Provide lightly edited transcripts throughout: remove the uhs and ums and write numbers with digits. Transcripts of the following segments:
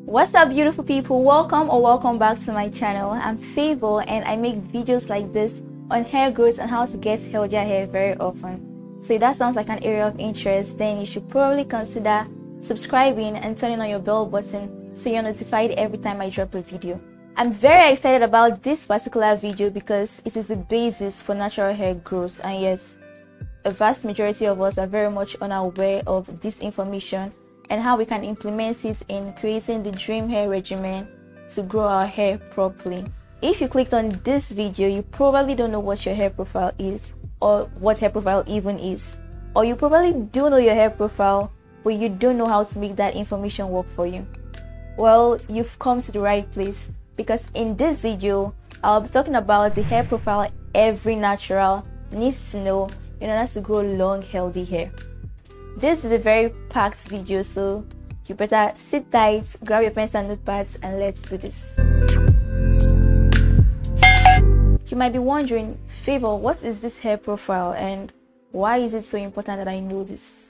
What's up, beautiful people? Welcome back to my channel. I'm Favor and I make videos like this on hair growth and how to get healthier hair very often. So if that sounds like an area of interest, then you should probably consider subscribing and turning on your bell button so you're notified every time I drop a video. I'm very excited about this particular video because it is the basis for natural hair growth, and yes, a vast majority of us are very much unaware of this information and how we can implement it in creating the dream hair regimen to grow our hair properly. If you clicked on this video, you probably don't know what your hair profile is or what hair profile even is. Or you probably do know your hair profile, but you don't know how to make that information work for you. Well, you've come to the right place, because in this video, I'll be talking about the hair profile every natural needs to know in order to grow long, healthy hair. This is a very packed video, so you better sit tight, grab your pens and notepads, and let's do this. You might be wondering, Favor, what is this hair profile and why is it so important that I know this?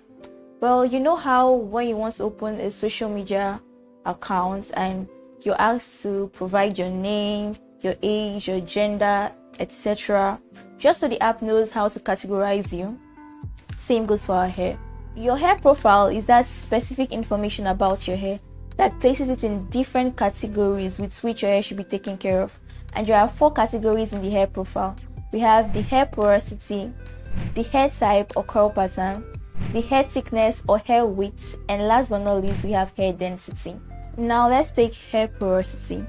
Well, you know how when you want to open a social media account and you're asked to provide your name, your age, your gender, etc., just so the app knows how to categorize you? Same goes for our hair. Your hair profile is that specific information about your hair that places it in different categories with which your hair should be taken care of. And there are 4 categories in the hair profile. We have the hair porosity, the hair type or curl pattern, the hair thickness or hair width, and last but not least, we have hair density. Now let's take hair porosity.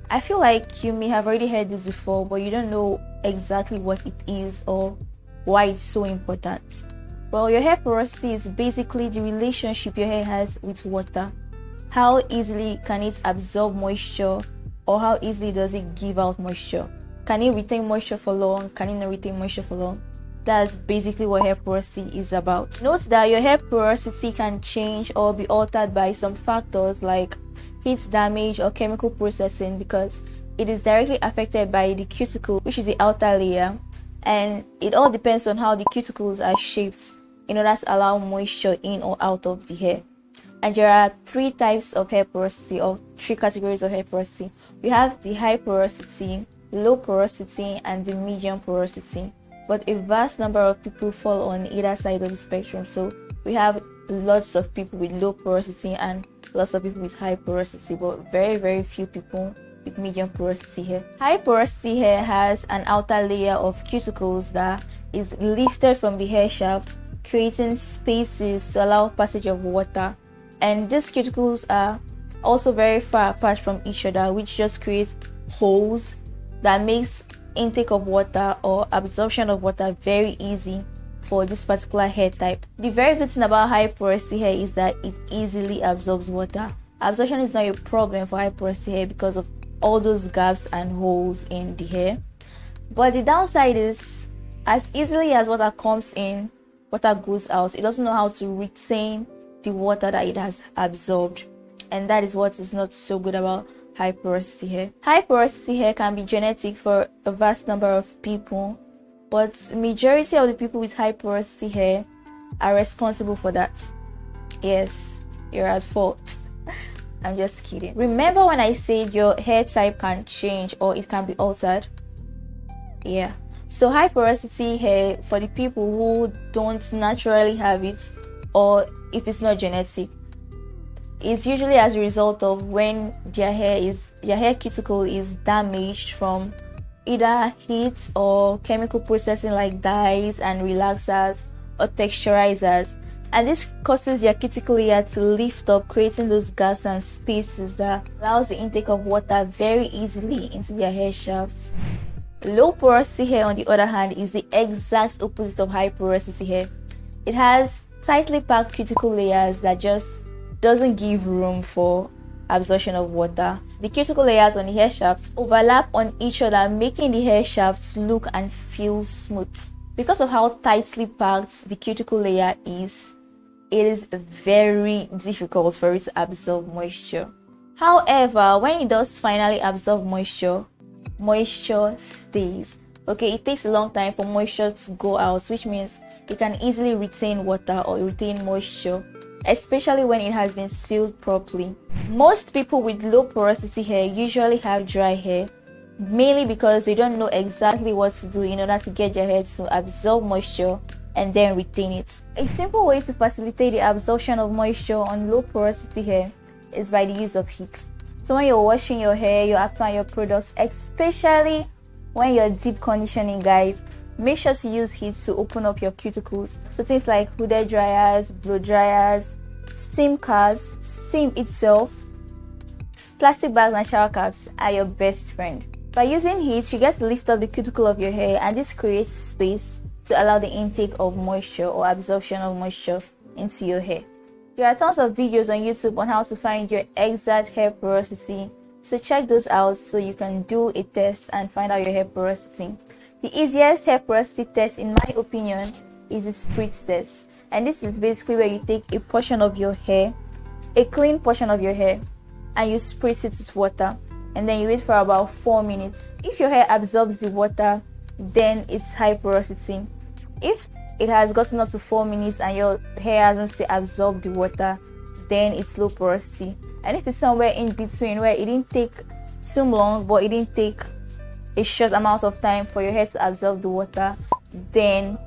I feel like you may have already heard this before, but you don't know exactly what it is or why it's so important. Well, your hair porosity is basically the relationship your hair has with water. How easily can it absorb moisture, or how easily does it give out moisture? Can it retain moisture for long? Can it not retain moisture for long? That's basically what hair porosity is about. Note that your hair porosity can change or be altered by some factors like heat damage or chemical processing, because it is directly affected by the cuticle, which is the outer layer, and it all depends on how the cuticles are shaped in order to allow moisture in or out of the hair. And there are 3 types of hair porosity, or 3 categories of hair porosity. We have the high porosity, low porosity, and the medium porosity. But a vast number of people fall on either side of the spectrum. So we have lots of people with low porosity and lots of people with high porosity, but very few people with medium porosity hair. High porosity hair has an outer layer of cuticles that is lifted from the hair shaft, creating spaces to allow passage of water. And these cuticles are also very far apart from each other, which just creates holes that makes intake of water or absorption of water very easy for this particular hair type. The very good thing about high porosity hair is that it easily absorbs water. Absorption is not a problem for high porosity hair because of all those gaps and holes in the hair. But the downside is, as easily as water comes in, water goes out. It doesn't know how to retain the water that it has absorbed, and that is what is not so good about high porosity hair. High porosity hair can be genetic for a vast number of people, but majority of the people with high porosity hair are responsible for that. Yes, you're at fault. I'm just kidding. Remember when I said your hair type can change or it can be altered? Yeah. So high porosity hair, for the people who don't naturally have it, or if it's not genetic, it's usually as a result of when their hair cuticle is damaged from either heat or chemical processing like dyes and relaxers or texturizers, and this causes your cuticle layer to lift up, creating those gaps and spaces that allows the intake of water very easily into their hair shafts. Low porosity hair, on the other hand, is the exact opposite of high porosity hair. It has tightly packed cuticle layers that just doesn't give room for absorption of water. The cuticle layers on the hair shafts overlap on each other, making the hair shafts look and feel smooth. Because of how tightly packed the cuticle layer is, it is very difficult for it to absorb moisture. However, when it does finally absorb moisture stays. Okay, it takes a long time for moisture to go out, which means it can easily retain water or retain moisture especially when it has been sealed properly. Most people with low porosity hair usually have dry hair, mainly because they don't know exactly what to do in order to get their hair to absorb moisture and then retain it. A simple way to facilitate the absorption of moisture on low porosity hair is by the use of heat. So when you're washing your hair, you're applying your products, especially when you're deep conditioning, guys, make sure to use heat to open up your cuticles. So things like hooded dryers, blow dryers, steam caps, steam itself, plastic bags and shower caps are your best friend. By using heat, you get to lift up the cuticle of your hair, and this creates space to allow the intake of moisture or absorption of moisture into your hair. There are tons of videos on YouTube on how to find your exact hair porosity, so check those out so you can do a test and find out your hair porosity. The easiest hair porosity test, in my opinion, is the spritz test, and this is basically where you take a portion of your hair, a clean portion of your hair, and you spritz it with water, and then you wait for about 4 minutes. If your hair absorbs the water, then it's high porosity. If it has gotten up to 4 minutes and your hair hasn't still absorbed the water, then it's low porosity. And if it's somewhere in between, where it didn't take too long but it didn't take a short amount of time for your hair to absorb the water, then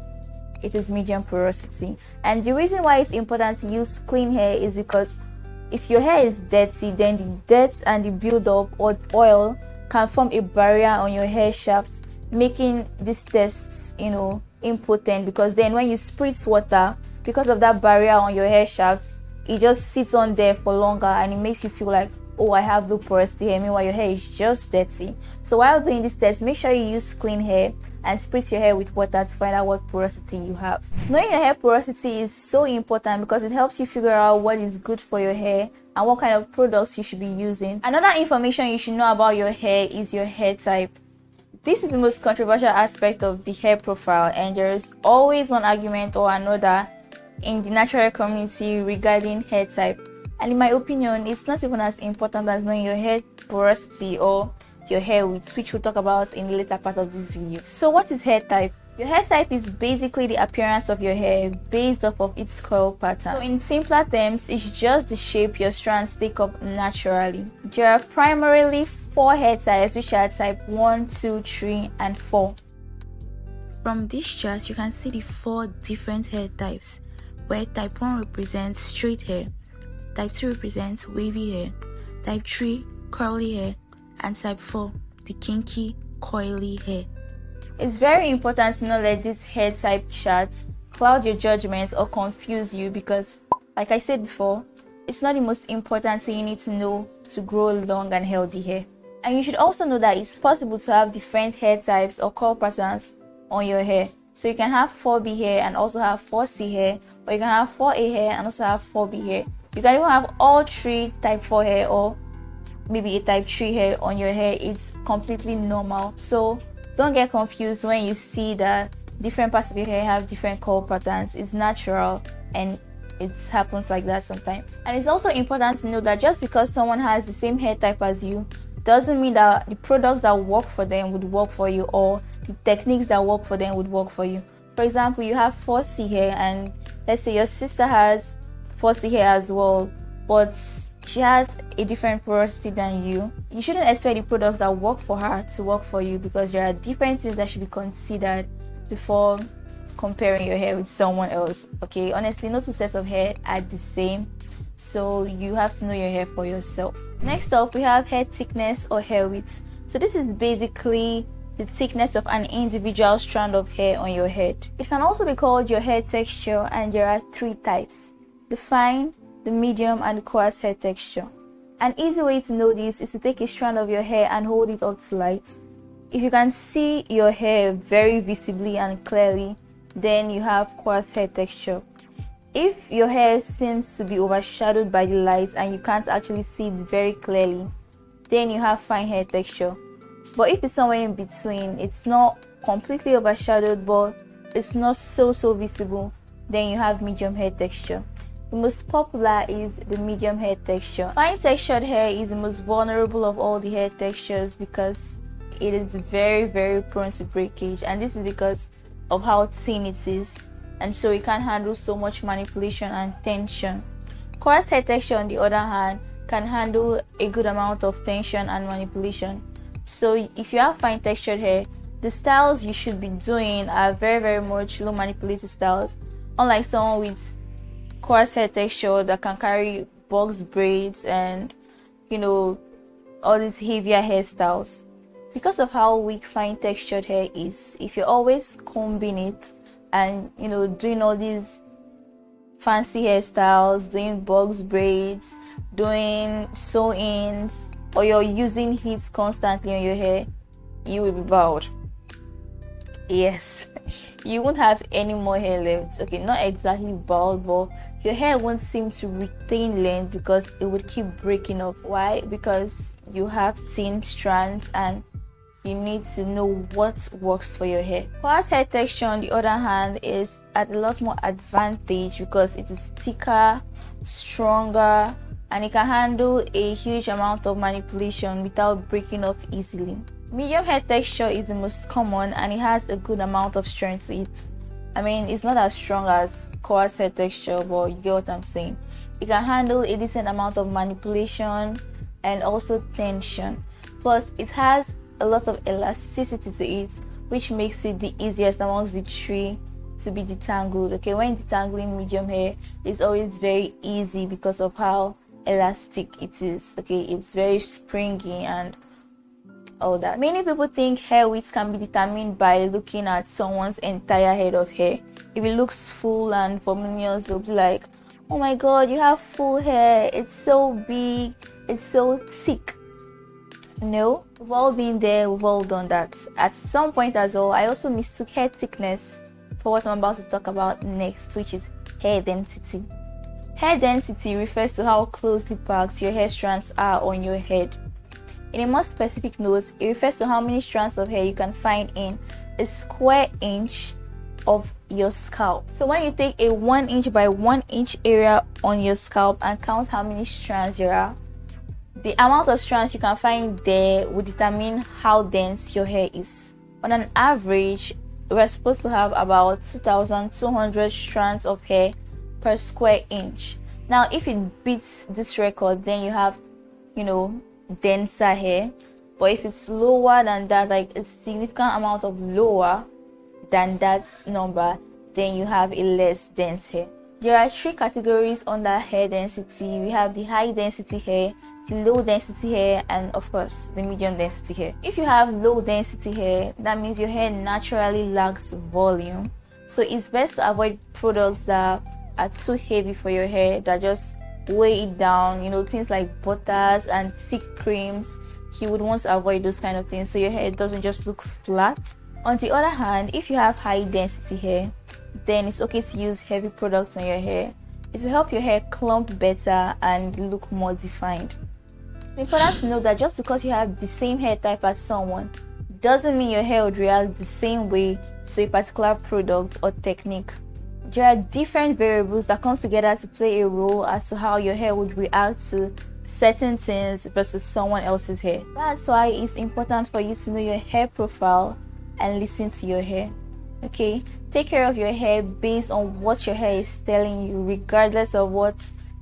it is medium porosity. And the reason why it's important to use clean hair is because if your hair is dirty, then the dirt and the buildup or oil can form a barrier on your hair shafts, making these tests, impotent, because then when you spritz water, because of that barrier on your hair shaft, it just sits on there for longer and it makes you feel like, oh, I have low porosity hair, meanwhile your hair is just dirty. So while doing this test, make sure you use clean hair and spritz your hair with water to find out what porosity you have. Knowing your hair porosity is so important because it helps you figure out what is good for your hair and what kind of products you should be using. Another information you should know about your hair is your hair type. This is the most controversial aspect of the hair profile, and there is always one argument or another in the natural community regarding hair type. And in my opinion, it's not even as important as knowing your hair porosity or your hair width, which we'll talk about in the later part of this video. So what is hair type? Your hair type is basically the appearance of your hair based off of its curl pattern. So in simpler terms, it's just the shape your strands take up naturally. There are primarily 4 hair types, which are type 1, 2, 3, and 4. From this chart, you can see the 4 different hair types, where type 1 represents straight hair, type 2 represents wavy hair, type 3 curly hair, and type 4 the kinky coily hair. It's very important to not let this hair type chart cloud your judgment or confuse you, because like I said before, it's not the most important thing you need to know to grow long and healthy hair. And you should also know that it's possible to have different hair types or curl patterns on your hair. So you can have 4B hair and also have 4C hair, or you can have 4A hair and also have 4B hair. You can even have all 3 type 4 hair or maybe a type 3 hair on your hair. It's completely normal. So don't get confused when you see that different parts of your hair have different curl patterns. It's natural and it happens like that sometimes. And it's also important to know that just because someone has the same hair type as you doesn't mean that the products that work for them would work for you, or the techniques that work for them would work for you. For example, you have 4C hair and let's say your sister has 4C hair as well, but she has a different porosity than you. You shouldn't expect the products that work for her to work for you, because there are different things that should be considered before comparing your hair with someone else. Okay, honestly, no 2 sets of hair are the same, so you have to know your hair for yourself. Next up, we have hair thickness or hair width. So this is basically the thickness of an individual strand of hair on your head. It can also be called your hair texture, and there are 3 types: the fine, the medium, and the coarse hair texture. An easy way to know this is to take a strand of your hair and hold it up to light. If you can see your hair very visibly and clearly, then you have coarse hair texture. If your hair seems to be overshadowed by the light and you can't actually see it very clearly, then you have fine hair texture. But if it's somewhere in between, it's not completely overshadowed but it's not so visible, then you have medium hair texture. The most popular is the medium hair texture. Fine textured hair is the most vulnerable of all the hair textures because it is very prone to breakage, and this is because of how thin it is, and so it can't handle so much manipulation and tension. Coarse hair texture, on the other hand, can handle a good amount of tension and manipulation. So if you have fine textured hair, the styles you should be doing are very much low manipulative styles, unlike someone with coarse hair texture that can carry box braids and all these heavier hairstyles. Because of how weak fine textured hair is, if you're always combing it and doing all these fancy hairstyles, doing box braids, doing sew-ins, or you're using heat constantly on your hair, you will be bald. Yes, you won't have any more hair left. Okay, not exactly bald, but your hair won't seem to retain length because it would keep breaking off. Why? Because you have thin strands and you need to know what works for your hair. Coarse hair texture, on the other hand, is at a lot more advantage because it is thicker, stronger, and it can handle a huge amount of manipulation without breaking off easily. Medium hair texture is the most common and it has a good amount of strength to it. I mean, it's not as strong as coarse hair texture, but you get what I'm saying. It can handle a decent amount of manipulation and also tension. Plus, it has a lot of elasticity to it, which makes it the easiest amongst the three to be detangled. Okay, when detangling medium hair, it's always very easy because of how elastic it is. Okay, it's very springy and all that. Many people think hair width can be determined by looking at someone's entire head of hair. If it looks full and voluminous, they'll be like, oh my god, you have full hair, it's so big, it's so thick. No, we've all been there, we've all done that at some point as well. I also mistook hair thickness for what I'm about to talk about next, which is hair density. Hair density refers to how closely packed your hair strands are on your head. In a more specific note, it refers to how many strands of hair you can find in a square inch of your scalp. So when you take a 1 inch by 1 inch area on your scalp and count how many strands there are, the amount of strands you can find there will determine how dense your hair is. On an average, we're supposed to have about 2,200 strands of hair per square inch. Now, if it beats this record, then you have, denser hair. But if it's lower than that, like a significant amount of lower than that number, then you have a less dense hair. There are 3 categories under hair density. We have the high density hair, the low density hair, and of course the medium density hair. If you have low density hair, that means your hair naturally lacks volume, so it's best to avoid products that are too heavy for your hair, that just weigh it down. Things like butters and thick creams, you would want to avoid those kind of things so your hair doesn't just look flat. On the other hand, if you have high density hair, then it's okay to use heavy products on your hair. It will help your hair clump better and look more defined. It's important to know that just because you have the same hair type as someone doesn't mean your hair would react the same way to a particular product or technique. There are different variables that come together to play a role as to how your hair would react to certain things versus someone else's hair. That's why it's important for you to know your hair profile and listen to your hair. Okay, take care of your hair based on what your hair is telling you, regardless of what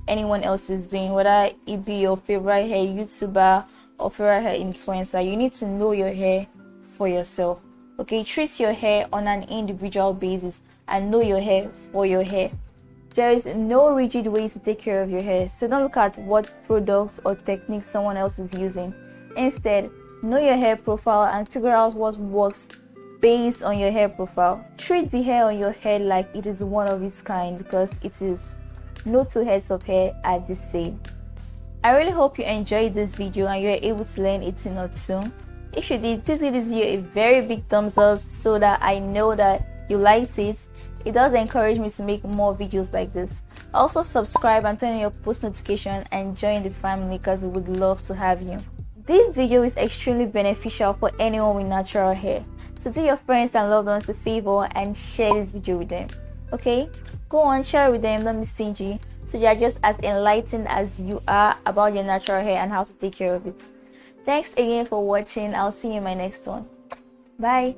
anyone else is doing, whether it be your favorite hair YouTuber or favorite hair influencer. You need to know your hair for yourself. Okay, treat your hair on an individual basis and know your hair for your hair. There is no rigid way to take care of your hair, so don't look at what products or techniques someone else is using. Instead, know your hair profile and figure out what works based on your hair profile. Treat the hair on your head like it is one of its kind, because it is. No 2 heads of hair are the same. I really hope you enjoyed this video and you were able to learn a thing or two. If you did, please give this video a very big thumbs up so that I know that you liked it. It does encourage me to make more videos like this. Also subscribe and turn on your post notification and join the family, because we would love to have you. This video is extremely beneficial for anyone with natural hair, so do your friends and loved ones a favor and share this video with them. Okay, go on, share it with them, don't be stingy, so they are just as enlightened as you are about your natural hair and how to take care of it. Thanks again for watching. I'll see you in my next one. Bye.